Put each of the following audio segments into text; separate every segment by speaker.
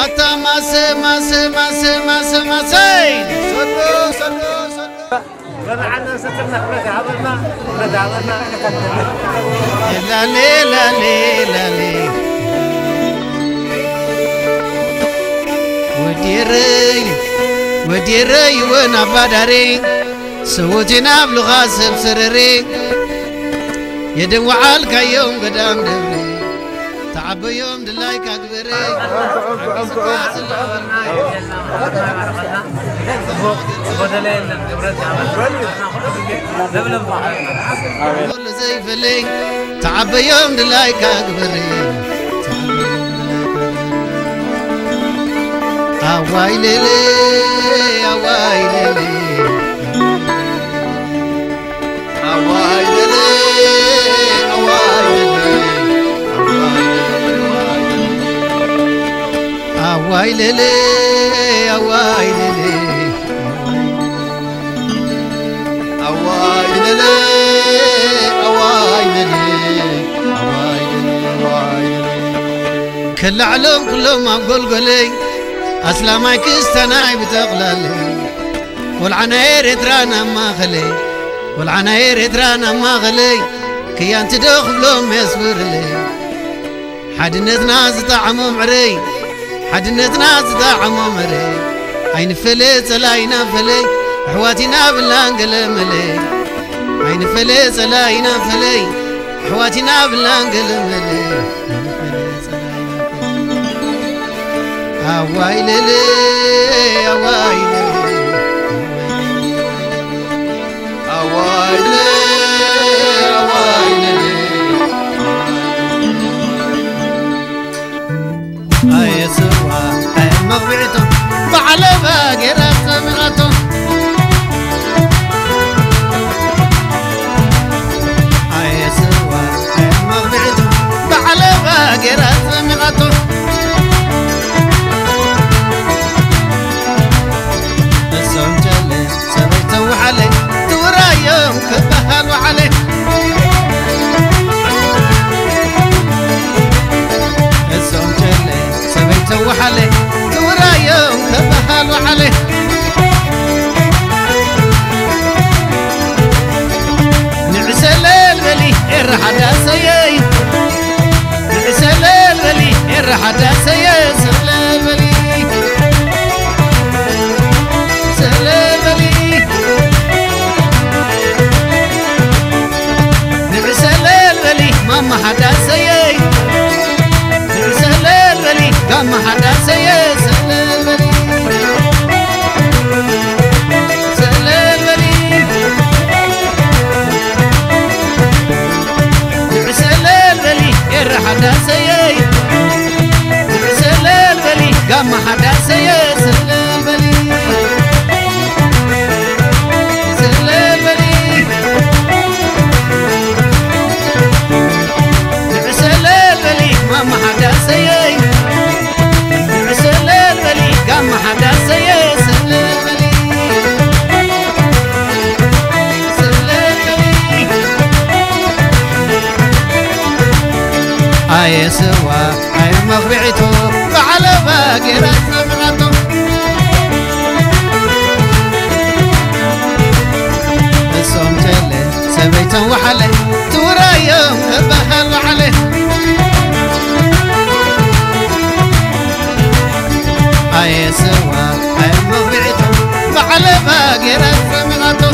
Speaker 1: واتا ماسي صدو
Speaker 2: عنا سترنا ولد عبرنا
Speaker 1: لا لي وديري وانا بداري سوتنا بلغة سرري يدم وعالك يوم قدام دبري تعب يوم دلايك أكبري كل زي فلي تعب يوم دلايك أكبري أواي ليلي أواي ليلي أواي ليلي أواي ليلي أواي ليلي أواي ليلي أواي ليلي أواي ليلي كل علوم كلهم أقول قولي أسلامي كستناي بتغلالي والعناير ترانا ما خلي والعناير ترانا ما خلي كي أنت دخلهم يصبر لي حد ناس طعمه معري حد ناس طعمه معري عين فليت لاينا فلي حواتنا بالانقل ملي عين فليت لاينا فلي حواتنا بالانقل ملي أواي ليلي أواي ليلي أواي ليلي أواي ليلي أي سوا أي مغبعته بعلى باقي رأس مغته أي سوا أي مغبعته بعلى باقي رأس مغته وعلي تورا يوم كبهل وعلي الزوم جلي سويته وحلي تورا يوم كبهل وعلي نعسل الولي الرحدة سيي نعسل الولي الرحدة سيي سل الولي سل الولي ما حدا سيي نعسل الولي قام ما حدا سيي سل الولي سل الولي نعسل الولي ير حدا سيي نعسل الولي قام ما حدا سيي سل الولي سل الولي ما حدا سيي نعسل الولي قام ما حدا سيي سل الولي سل الولي أي سوا أي مغبعته فعلى باقي رأس مغته الصوم جلي سبيته وحلي تورا يوم كبهل وحلي أي سوا أي مغبعته فعلى باقي رأس مغته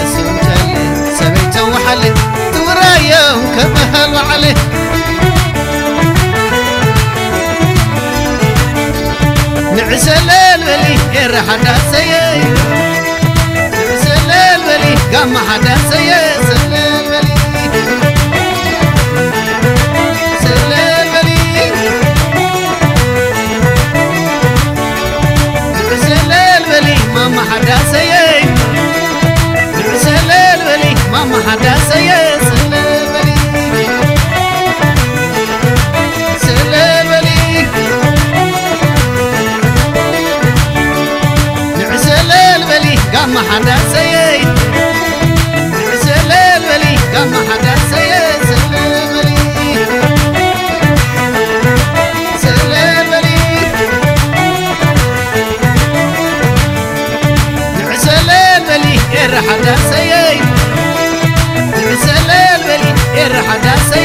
Speaker 1: الصوم جلي سبيته وحلي تورا يوم كبهل وعلي نعسل الولي ير حدا سيي نعسل الولي قام ما حدا سيي سل الولي سل الولي نعسل الولي ما حدا سيي نعسل الولي ما حدا سيي سل الولي سل الولي نعسل الولي قام ما حدا سيي نعسل الولي قام ما حدا سيي سل الولي الرحدة سيي درسلل بلي الرحدة سيي